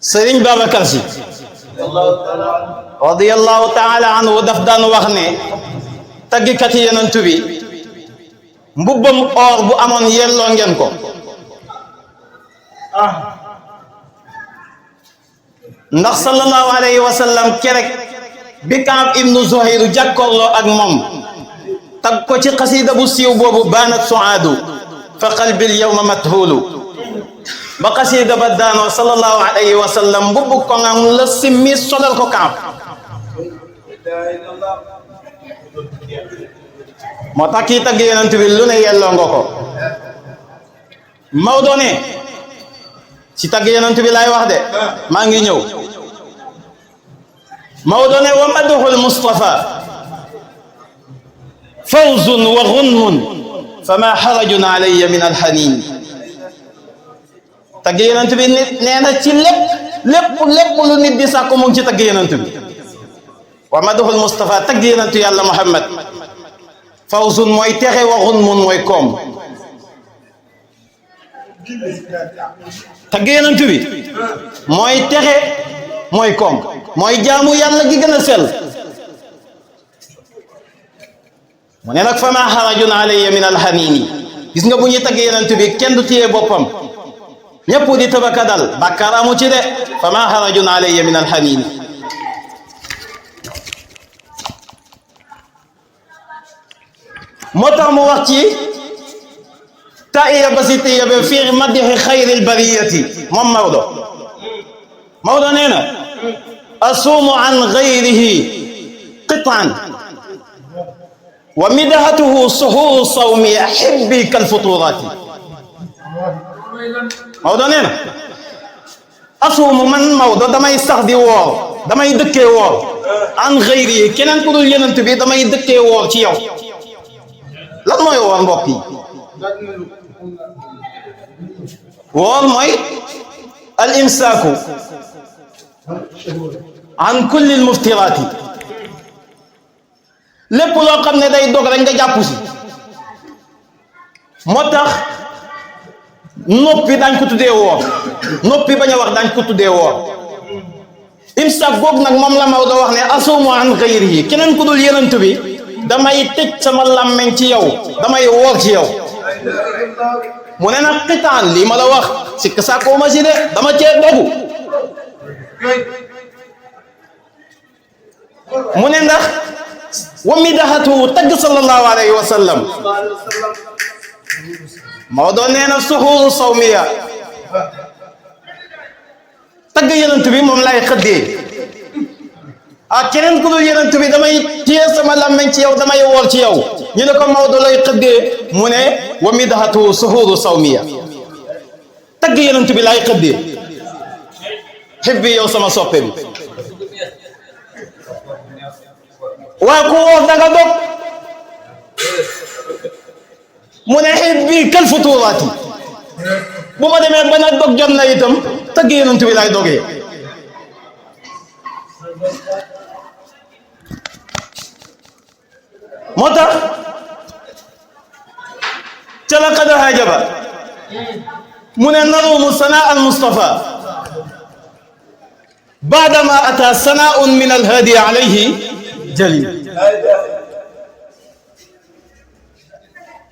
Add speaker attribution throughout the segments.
Speaker 1: Sëriñ Babacar Si radiyallahu taala anhu daf daan wax ne taggikat yi Yonent bi mbubbam or bu amoon yelloo ngeen ko ndax sallallahu alayhi wa sallam kerek bi Kaab ibnu Zuhayr jàkkoorloo ak moom tag ko ci xasida bu siiw boobu baanat suaadu fa qalbil yawma mathulu ba xasida ba daanoo sallallahu alayhi wa sallam mbubbu ko nga la simmi solal ko Kaab moo tax kii tagg Yonent bi lu ne yelloo nga ko Maodo ne ci tagg Yonent bi laay wax de maa ngi ñëw Maodo ne wa madhul Mustafa fawzun wa gunmun fama harajun alayya min alhanin tagg Yonent bi nit nee na ci lépp lu nit di sàkku mu ngi ci tagg Yonent bi wa madhul Mustafa tagg Yonent yàlla Muhammad fawzun mooy texe wa gunmun mooy koom tagg Yonent bi mooy texe mooy koom mooy jaamu yàlla gi gën a sell mu ne nag fama harajun alayya min alhanini gis nga bu ñuy tagg Yonent bi kenn du téye boppam ñëpp di tabaka dal bàkkaar amu ci de fama harajun alayya min alhanini moo tax mu wax ci taiya basitiya be fii madixi xayril bariyati moom Maodo nee na asuumu an gayrihi qitaan wa midahatuhu suhuru sawmi xibbi kalfuturaati Maodo nee na asuumu man Maodo damay sax di woor damay dëkkee woor an gayrihi keneen ku dul Yonent bi damay dëkkee woor ci yow lan mooy woor mbokk yi woor mooy al imsaaku an kulli al muftiraati lépp loo xam ne day dog rek nga jàpp si moo tax noppi dañ ko tuddee woor noppi bañ a wax dañ ko tuddee woor imsaak boobu nag moom la Maodo wax ne asuumu an gayrihi keneen ku dul Yonent bi damay tëj sama làmmeñ ci yow damay woor ci yow mu ne nag xitaan lii ma la wax sikk sàkkoo ma si de dama cee dogu mu ne ndax wa midahatu tagg sallallahu alayhi wa sallam Maodo nee na suxuuru sawmiya tagg Yonent bi moom lay xëddee keneen ku dul Yonent bi damay téye sama làmmeñ ci yow damay woor ci yow ñu ne ko Maodo lay xëddee mu ne wa midahatu suxuuru sawmiya tagg Yonent bi lay xëddee xibbi yow sama soppe bi waa ku woor da nga dog mu ne xibbi kal futuraati bu ma demee ba nag dog jot na itam tagg Yonent bi lay dogee moo tax ca la qad hajaba mu ne narumu sanaa al Mustafa baadama ata sanaaun min al hadi alayhi jalil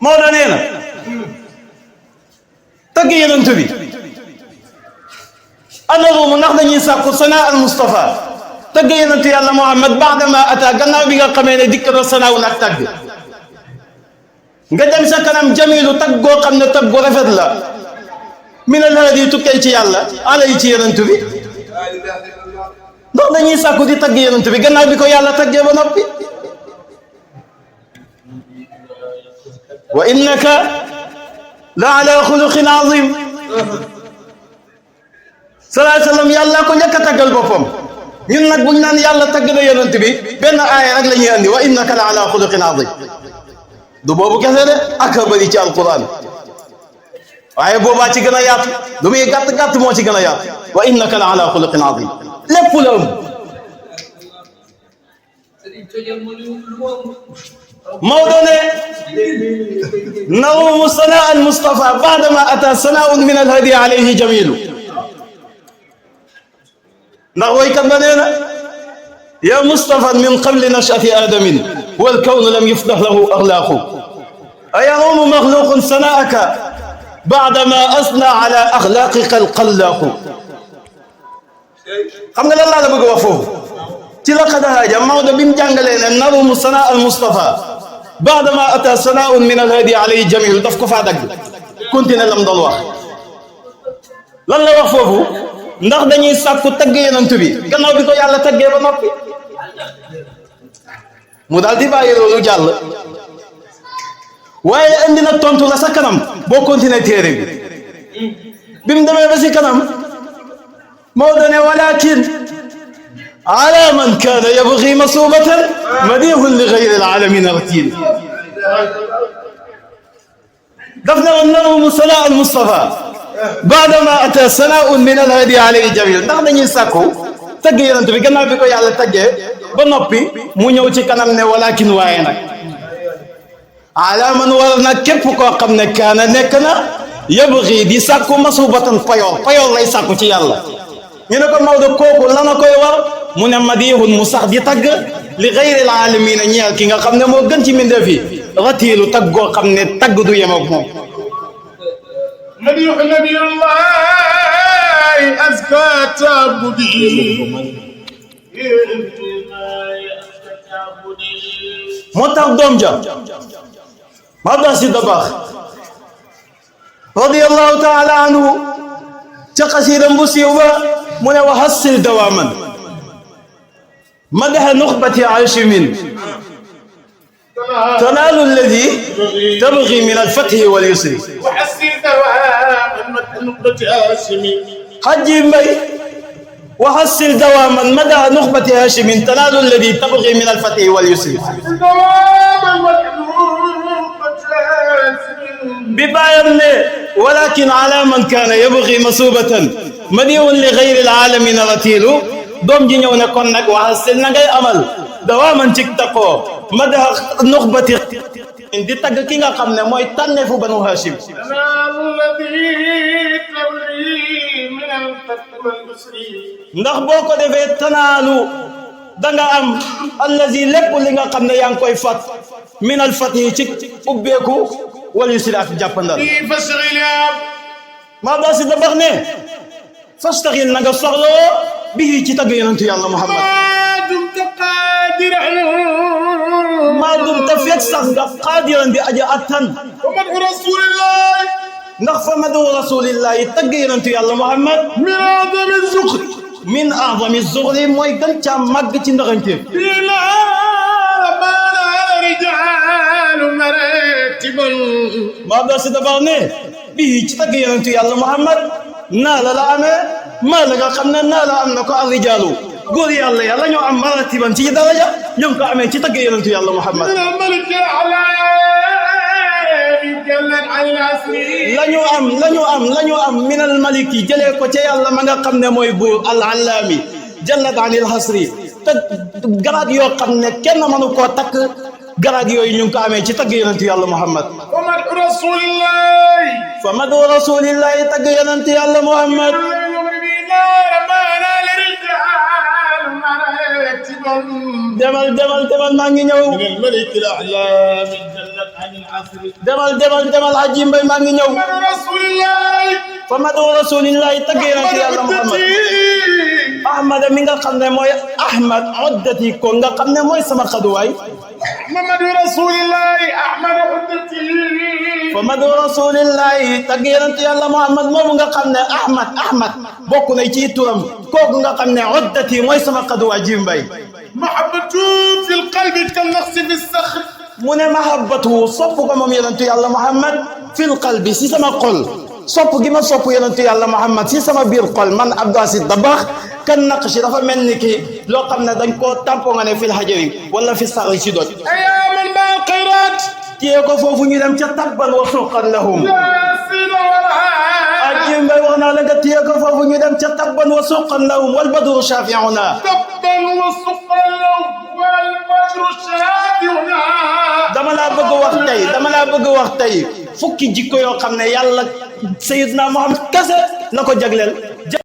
Speaker 1: Maodo nee na tagg Yonent bi narumu ndax dañuy sàkku sanaa al Mustafa tagg Yonent yàlla Muhammad baadama ata gannaaw bi nga xamee ne dikk na sanaawun ak tagg nga dem sa kanam jamilu tagg goo xam ne tagg gu rafet la min al hadi tukkee ci yàlla alay ci Yonent bi ndax dañuy sàkku di tagg Yonent bi gannaaw bi ko yàlla taggee ba noppi wa innaka la ala xuluqin azim sallallahu alayhi wa sallam yàlla ko njëkk a taggal boppam ñun nag buñ naan yàlla tagg na Yonent bi benn aaya rek la ñuy andi wa innaka la ala xuluqin azim du boobu kese de ak a bëri ci alquran waaye boobaa ci gën a yaatu lu muy gàtt moo ci gën a yaatu wa innaka la ala xuluqin azim lépp la ëmb Maodo ne narumu sanaa al Mustafa baadama ata sanaaun min al hadi alayhi jamilu ndax woykat ba nee na ya Mustafa min qabli nashati aadamin wal kawnu lam yufdah lahu axlaaqu ayarumu maxluqun sanaaka baadama asna ala axlaaqika alxallaaqu xam nga lan laa la bëgg a wax foofu ci la xadahaaja Maodo bi mu jàngalee ne narumu sanaa al Mustafa baadama ata sanaaun min alhadi alayhi jamil daf ko faa dagg continué lam doon wax lan la wax foofu ndax dañuy sàkku tagg yonent bi gannaaw bi ko yàlla taggee ba noppi mu daal di bàyyi loolu jàll waaye indi na tontu la sa kanam boo continué téere bi mu demee ba si kanam Maodo ne walakin ala man kaana yabgi masubatan madihun li gayri alalamina ratil daf ne woon narumu sanaa al Mustafa baadama ata sanaaun min alhadi alayhi jamil ndax dañuy sàkku tagg yonent bi gannaaw bi ko yàlla taggee ba noppi mu ñëw ci kanam ne walakin waaye nag ala man war nag képp koo xam ne kaana nekk na yabgi di sàkku masubatan payoor lay sàkku ci yàlla ñu ne ko Maodo kooku lana koy war mu ne madihun mu sax di tagg li gayril alamina ñeel ki nga xam ne moo gën ci mbindeef yi ratiilu tagg goo xam ne tagg du yem ak moom
Speaker 2: مديح نبي الله أزكى تعبدي
Speaker 1: moo tax doom ja Maodo Sy Dabakh radiyallahu taala anhu ca xasiidam bu siiw ba mu ne wa hassil dawaaman madaha nuxbati aashimin tanaalu alladi tabgi min alfathi wal yusri
Speaker 2: وحسن دواما نقبة هاشم
Speaker 1: حجي mbay wa hassil dawaaman madaha nuxbati aashimin tanaalu alladi tabgi min alfathi wal yusri
Speaker 2: دواما نقبة هاشم
Speaker 1: bi baayam ne walakin ala man kaana yabgi masubatan madihun li gayri alalamina ratilu doom ji ñëw ne kon nag wa hassil na ngay amal dawaaman ci taqoo madaha nuxbati di tagg ki nga xam ne mooy tànneefu banu Hashim
Speaker 2: تنال الذي تبغي من الفتح واليسر
Speaker 1: ndax boo ko defee tanaalu da nga am allazi lépp li nga xam ne yaa ngi koy fat min al fatihi ci ubbeeku wal yusri ak jàppandal
Speaker 2: فاشغل
Speaker 1: Maodo Sy Dabakh ne fastaxil na nga soxloo bii ci tagg yonentu yàlla Muhammad
Speaker 2: ما دمت قادرا
Speaker 1: maa dum te fekk sax nga qaadiran di aja attan
Speaker 2: ومدح رسول الله
Speaker 1: ndax fa madu rasulillahi tagg yonentu yàlla Muhammad
Speaker 2: من أعظم الزخر
Speaker 1: min a'zami zuxri mooy gën caa màgg ci ndaxanteef
Speaker 2: إلى ما لا رجال مراتبا
Speaker 1: Maodo Sy Dabakh ne bii ci tagg yonentu yàlla Muhammad naa la amee maa la nga xam ne naa la am na ko arrijaalu góor yàlla yàlla ñoo am maratiban ci daraja ñoo ngi ko amee ci tagg yonentu yàlla Muhammad
Speaker 2: من الملك الأعلى جلت عن العسل
Speaker 1: la ñu am minal maliki jëlee ko ca yàlla ma nga xam ne mooy buur al allaami jallat anil hasri te garaat yoo xam ne kenn mënu koo takk garaat yooyu ñu ngi ko amee ci tagg yonentu yàlla Muhammad
Speaker 2: ومدح رسول الله
Speaker 1: fa madu rasulillahi tagg yonentu yàlla Muhammad demal maa ngi ñëw
Speaker 2: من الملك الأعلى من جلت عن العسل
Speaker 1: demal Haji Mbay maa ngi ñëw
Speaker 2: من رسول الله
Speaker 1: fa madu rasulillahi tagg yonentu yàlla Muhammad ahmad mi nga xam ne mooy ahmad oddati ko nga xam ne mooy sama xaduwaay
Speaker 2: محمد رسول الله أحمد حدتي
Speaker 1: fa madu rasulillahi tagg yonentu yàlla Muhammad moomu nga xam ne ahmad bokk na ci turam kooku nga xam ne oddati mooy sama xaduwaay ji mbay
Speaker 2: محبته في القلب كالنقص في الصخر
Speaker 1: mu ne mahabbatu sopp ko moom yonentu yàlla Muhammad fil qalbi si sama xol sopp gi ma sopp yonentu yàlla Muhammad si sama biir xol man Abdou Sy Dabakh kan naqshi dafa mel ni ki loo xam ne dañ koo tampoo nga ne fil hajari wala fi saxri si doj
Speaker 2: أيام مع الخيرات
Speaker 1: téye ko foofu ñu dem ca tabban wa suqan lahum
Speaker 2: يا سيد ورهان
Speaker 1: Aji Mbay wax naa la nga téye ko foofu ñu dem ca tabban wa suqan lahum wal badru shafi'una
Speaker 2: تبا وسقا والبشر شافعنا
Speaker 1: dama laa bëgg wax tey fukki jikko yoo xam ne yàlla Sayyidna Muhammad kese la ko jagleel